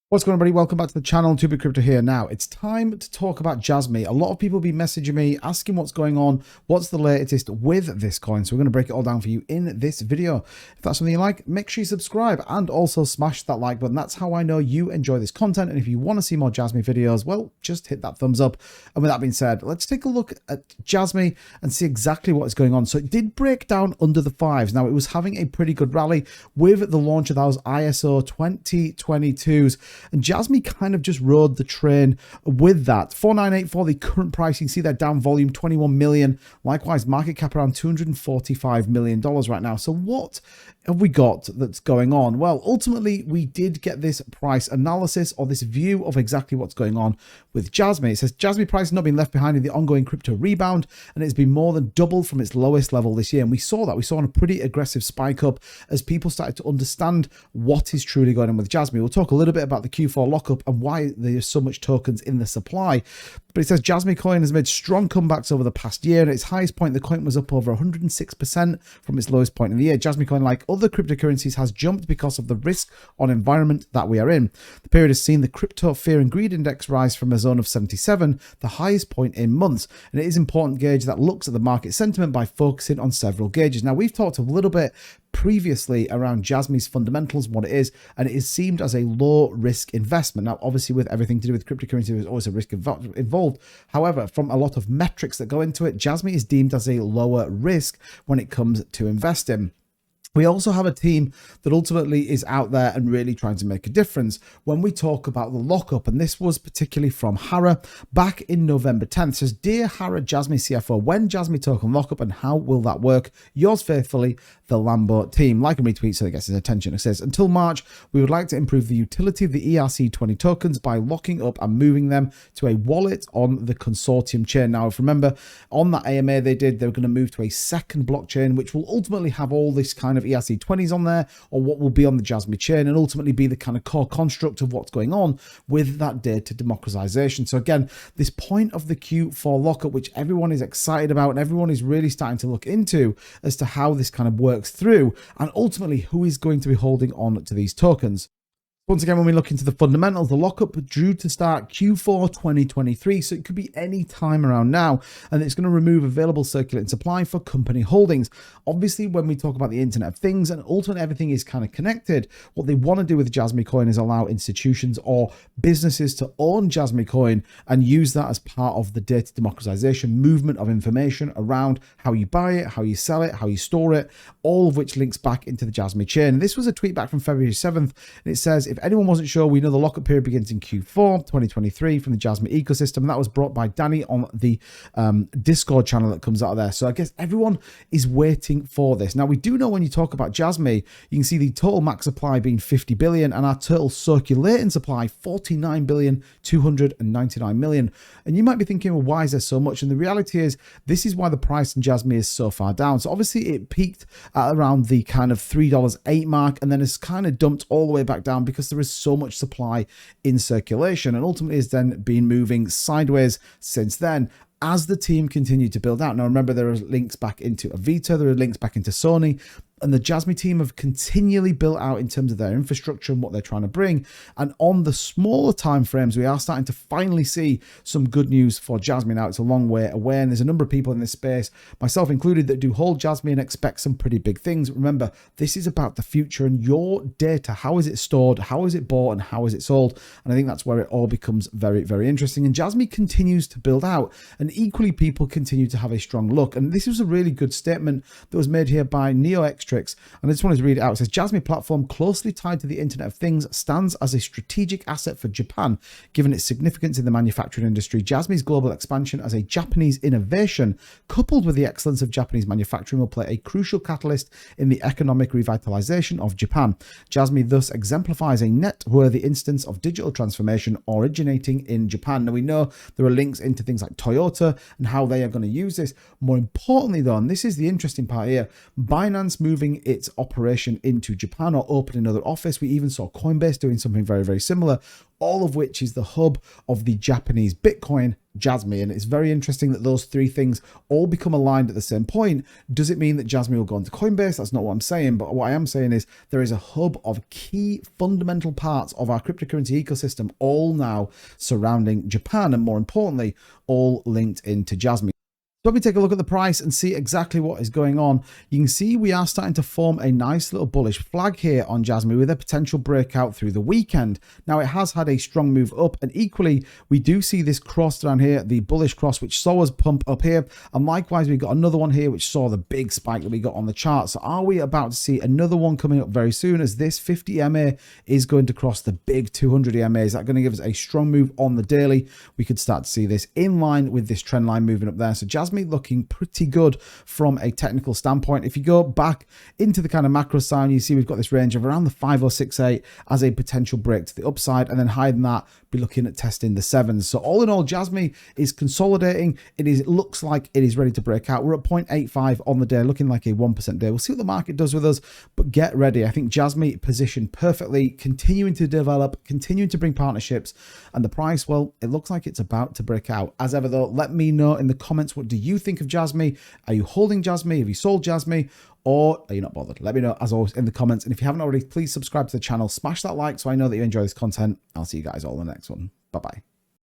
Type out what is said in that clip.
What's going on, everybody? Welcome back to the channel. Tubi Crypto here. Now it's time to talk about Jasmy. A lot of people have been messaging me asking what's going on, what's the latest with this coin. So we're going to break it all down for you in this video. If that's something you like, make sure you subscribe and also smash that like button. That's how I know you enjoy this content. And if you want to see more Jasmy videos, well, just hit that thumbs up. And with that being said, let's take a look at Jasmy and see exactly what is going on. So it did break down under the fives. Now it was having a pretty good rally with the launch of those ISO 2022s. And Jasmy kind of just rode the train with that. 4984, the current price, you can see that down volume, 21 million. Likewise, market cap around $245 million right now. So what have we got that's going on? Well, ultimately, we did get this price analysis or this view of exactly what's going on with Jasmy. It says Jasmy price has not been left behind in the ongoing crypto rebound, and it's been more than doubled from its lowest level this year. And we saw that. We saw a pretty aggressive spike up as people started to understand what is truly going on with Jasmy. We'll talk a little bit about the Q4 lockup and why there's so much tokens in the supply. But it says Jasmy coin has made strong comebacks over the past year. And at its highest point, the coin was up over 106% from its lowest point in the year. Jasmy coin, like other cryptocurrencies, has jumped because of the risk on environment that we are in. The period has seen the crypto fear and greed index rise from a zone of 77, the highest point in months. And it is important gauge that looks at the market sentiment by focusing on several gauges. Now, we've talked a little bit previously around Jasmy's fundamentals, what it is, and it is seemed as a low risk investment. Now, obviously, with everything to do with cryptocurrency, there's always a risk involved. However, from a lot of metrics that go into it, Jasmy is deemed as a lower risk when it comes to investing. We also have a team that ultimately is out there and really trying to make a difference when we talk about the lockup. And this was particularly from Hara back in November 10th. It says, Dear Hara Jasmy CFO, when Jasmy token lockup and how will that work? Yours faithfully, the Lambo team. Like and retweet so it gets his attention. It says, until March, we would like to improve the utility of the ERC20 tokens by locking up and moving them to a wallet on the consortium chain. Now, if you remember, on that AMA they were going to move to a second blockchain, which will ultimately have all this kind of ERC20s on there, or what will be on the Jasmy chain, and ultimately be the kind of core construct of what's going on with that data democratization. So again, this point of the Q4 lockup, which everyone is excited about and everyone is really starting to look into as to how this kind of works through, and ultimately who is going to be holding on to these tokens. Once again, when we look into the fundamentals, the lockup due to start Q4 2023, so it could be any time around now, and it's going to remove available circulating supply for company holdings. Obviously, when we talk about the Internet of Things and ultimately everything is kind of connected, what they want to do with Jasmy coin is allow institutions or businesses to own Jasmy coin and use that as part of the data democratization movement of information around how you buy it, how you sell it, how you store it, all of which links back into the Jasmy chain. And this was a tweet back from February 7th, and it says, if anyone wasn't sure, we know the lockup period begins in Q4 2023 from the Jasmy ecosystem. And that was brought by Danny on the Discord channel that comes out of there. So I guess everyone is waiting for this. Now, we do know when you talk about Jasmy, you can see the total max supply being 50 billion and our total circulating supply 49,299 million. And you might be thinking, well, why is there so much? And the reality is, this is why the price in Jasmy is so far down. So obviously it peaked at around the kind of $3.08 mark, and then it's kind of dumped all the way back down because there is so much supply in circulation, and ultimately has then been moving sideways since then as the team continued to build out. Now remember, there are links back into Avita, there are links back into Sony, and the Jasmy team have continually built out in terms of their infrastructure and what they're trying to bring. And on the smaller time frames, we are starting to finally see some good news for Jasmy. Now, it's a long way away, and there's a number of people in this space, myself included, that do hold Jasmy and expect some pretty big things. Remember, this is about the future and your data. How is it stored? How is it bought? And how is it sold? And I think that's where it all becomes very, very interesting. And Jasmy continues to build out, and equally people continue to have a strong look. And this was a really good statement that was made here by NeoX Tricks, and I just wanted to read it out. It says, Jasmy platform, closely tied to the Internet of Things, stands as a strategic asset for Japan, given its significance in the manufacturing industry. Jasmy's global expansion as a Japanese innovation, coupled with the excellence of Japanese manufacturing, will play a crucial catalyst in the economic revitalization of Japan. Jasmy thus exemplifies a net-worthy instance of digital transformation originating in Japan. Now, we know there are links into things like Toyota and how they are going to use this. More importantly, though, and this is the interesting part here, Binance moving its operation into Japan or opening another office. We even saw Coinbase doing something very, very similar, all of which is the hub of the Japanese Bitcoin Jasmy. And it's very interesting that those three things all become aligned at the same point. Does it mean that Jasmy will go into Coinbase? That's not what I'm saying. But what I am saying is there is a hub of key fundamental parts of our cryptocurrency ecosystem, all now surrounding Japan, and more importantly, all linked into Jasmy. So let me take a look at the price and see exactly what is going on. You can see we are starting to form a nice little bullish flag here on Jasmy with a potential breakout through the weekend. Now, it has had a strong move up, and equally, we do see this cross down here, the bullish cross, which saw us pump up here. And likewise, we got another one here, which saw the big spike that we got on the chart. So are we about to see another one coming up very soon, as this 50 EMA is going to cross the big 200 EMA? Is that going to give us a strong move on the daily? We could start to see this in line with this trend line moving up there. So Jasmy looking pretty good from a technical standpoint. If you go back into the kind of macro sign, you see we've got this range of around the 5068 as a potential break to the upside, and then higher than that, be looking at testing the 7s. So all in all, Jasmy is consolidating. It looks like it is ready to break out. We're at 0.85 on the day, looking like a 1% day. We'll see what the market does with us, but get ready. I think Jasmy positioned perfectly, continuing to develop, continuing to bring partnerships, and the price, well, it looks like it's about to break out. As ever though, let me know in the comments, what do you think of Jasmy? Are you holding Jasmy? Have you sold Jasmy? Or are you not bothered? Let me know, as always, in the comments. And if you haven't already, please subscribe to the channel, smash that like so I know that you enjoy this content. I'll see you guys all in the next one. Bye-bye.